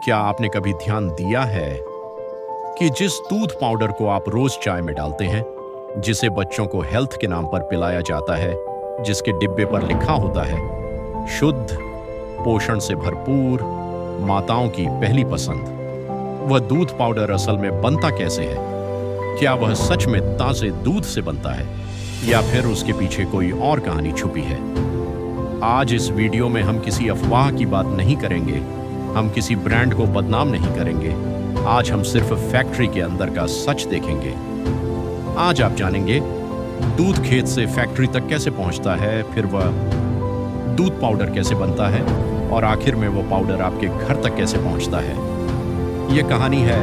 क्या आपने कभी ध्यान दिया है कि जिस दूध पाउडर को आप रोज चाय में डालते हैं, जिसे बच्चों को हेल्थ के नाम पर पिलाया जाता है, जिसके डिब्बे पर लिखा होता है शुद्ध, पोषण से भरपूर, माताओं की पहली पसंद, वह दूध पाउडर असल में बनता कैसे है? क्या वह सच में ताजे दूध से बनता है या फिर उसके पीछे कोई और कहानी छुपी है? आज इस वीडियो में हम किसी अफवाह की बात नहीं करेंगे, हम किसी ब्रांड को बदनाम नहीं करेंगे। आज हम सिर्फ फैक्ट्री के अंदर का सच देखेंगे। आज आप जानेंगे दूध खेत से फैक्ट्री तक कैसे पहुंचता है, फिर वह दूध पाउडर कैसे बनता है और आखिर में वो पाउडर आपके घर तक कैसे पहुंचता है। यह कहानी है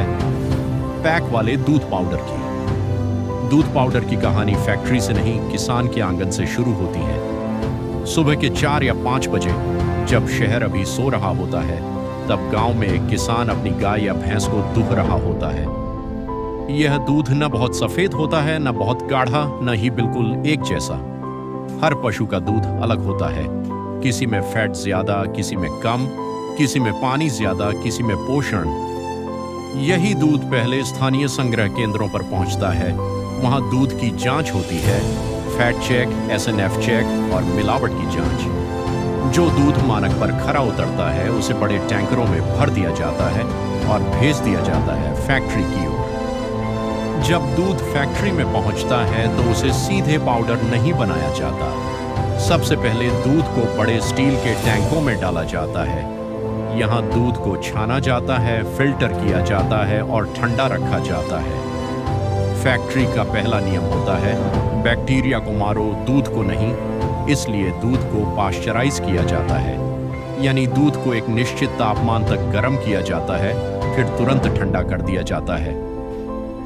पैक वाले दूध पाउडर की। दूध पाउडर की कहानी फैक्ट्री से नहीं, किसान के आंगन से शुरू होती है। सुबह के 4 या 5 बजे जब शहर अभी सो रहा होता है, तब गांव में एक किसान अपनी गाय या भैंस को दूह रहा होता है। यह दूध न बहुत सफेद होता है, न बहुत गाढ़ा, न ही बिल्कुल एक जैसा। हर पशु का दूध अलग होता है। किसी में फैट ज्यादा, किसी में कम, किसी में पानी ज्यादा, किसी में पोषण। यही दूध पहले स्थानीय संग्रह केंद्रों पर पहुंचता है। वहां दूध की जांच होती है, फैट चेक, SNF चेक और मिलावट की जांच। जो दूध मानक पर खरा उतरता है उसे बड़े टैंकरों में भर दिया जाता है और भेज दिया जाता है फैक्ट्री की ओर। जब दूध फैक्ट्री में पहुंचता है तो उसे सीधे पाउडर नहीं बनाया जाता। सबसे पहले दूध को बड़े स्टील के टैंकों में डाला जाता है। यहाँ दूध को छाना जाता है, फिल्टर किया जाता है और ठंडा रखा जाता है। फैक्ट्री का पहला नियम होता है बैक्टीरिया को मारो, दूध को नहीं। इसलिए दूध को पाश्चराइज किया जाता है, यानी दूध को एक निश्चित तापमान तक गर्म किया जाता है, फिर तुरंत ठंडा कर दिया जाता है।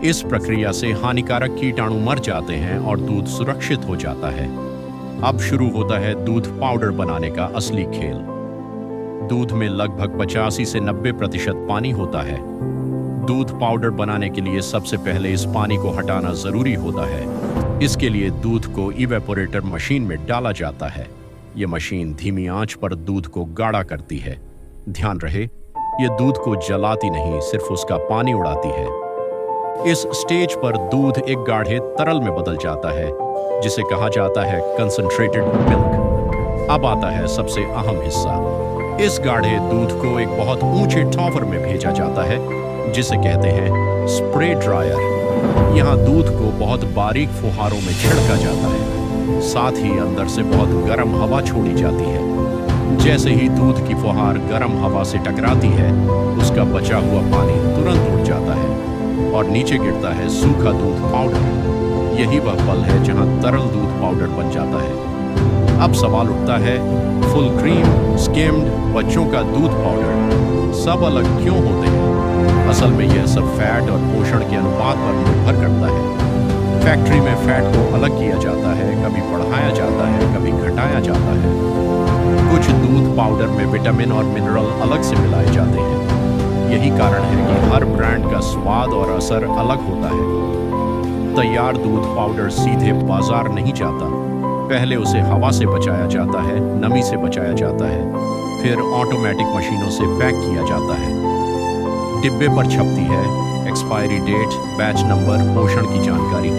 इस प्रक्रिया से हानिकारक कीटाणु मर जाते हैं और दूध सुरक्षित हो जाता है। अब शुरू होता है दूध पाउडर बनाने का असली खेल। दूध में लगभग 85 से 90% पानी होता है। दूध पाउडर बनाने के लिए सबसे पहले इस पानी को हटाना जरूरी होता है। इसके लिए दूध को इवेपोरेटर मशीन में डाला जाता है। यह मशीन धीमी आंच पर दूध को गाढ़ा करती है। ध्यान रहे, यह दूध को जलाती नहीं, सिर्फ उसका पानी उड़ाती है। इस स्टेज पर दूध एक गाढ़े तरल में बदल जाता है, जिसे कहा जाता है कंसंट्रेटेड मिल्क। अब आता है सबसे अहम हिस्सा। इस गाढ़े दूध को एक बहुत ऊंचे टॉवर में भेजा जाता है, जिसे कहते हैं स्प्रे ड्रायर। यहाँ दूध को बहुत बारीक फुहारों में छिड़का जाता है। साथ ही अंदर से बहुत गर्म हवा छोड़ी जाती है। जैसे ही दूध की फुहार गर्म हवा से टकराती है, उसका बचा हुआ पानी तुरंत उड़ जाता है और नीचे गिरता है सूखा दूध पाउडर। यही वह पल है जहाँ तरल दूध पाउडर बन जाता है। अब सवाल उठता है, फुल क्रीम, स्किम्ड, बच्चों का दूध पाउडर सब अलग क्यों होते हैं? असल में यह सब फैट और पोषण के अनुपात पर निर्भर करता है। फैक्ट्री में फैट को अलग किया जाता है, कभी बढ़ाया जाता है, कभी घटाया जाता है। कुछ दूध पाउडर में विटामिन और मिनरल अलग से मिलाए जाते हैं। यही कारण है कि हर ब्रांड का स्वाद और असर अलग होता है। तैयार दूध पाउडर सीधे बाजार नहीं जाता। पहले उसे हवा से बचाया जाता है, नमी से बचाया जाता है, फिर ऑटोमेटिक मशीनों से पैक किया जाता है। डिब्बे पर छपती है एक्सपायरी डेट, बैच नंबर, पोषण की जानकारी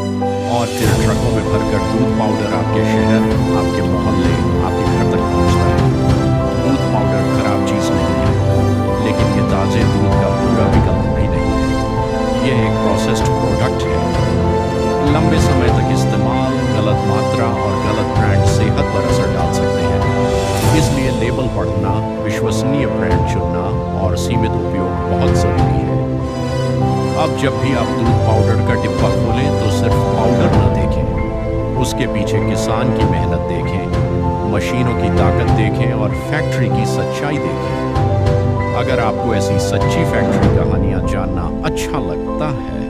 और फिर ट्रकों में भरकर दूध पाउडर आपके शहर, आपके मोहल्ले, आपके घर तक पहुंचता है। दूध पाउडर खराब चीज नहीं है, लेकिन ये ताजे दूध का पूरा विकल्प भी नहीं है। यह एक प्रोसेस्ड प्रोडक्ट है। लंबे समय तक इस्तेमाल, गलत मात्रा और गलत ब्रांड सेहत पर असर डाल सकते हैं। इसलिए लेबल पढ़ना, विश्वसनीय ब्रांड चुनना और सीमित उपयोग बहुत जरूरी है। अब जब भी आप दूध पाउडर का डिब्बा खोलें तो सिर्फ पाउडर न देखें, उसके पीछे किसान की मेहनत देखें, मशीनों की ताकत देखें और फैक्ट्री की सच्चाई देखें। अगर आपको ऐसी सच्ची फैक्ट्री कहानियां जानना अच्छा लगता है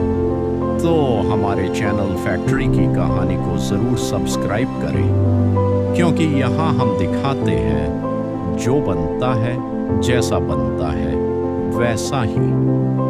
तो हमारे चैनल फैक्ट्री की कहानी को जरूर सब्सक्राइब करें, क्योंकि यहाँ हम दिखाते हैं जो बनता है, जैसा बनता है वैसा ही।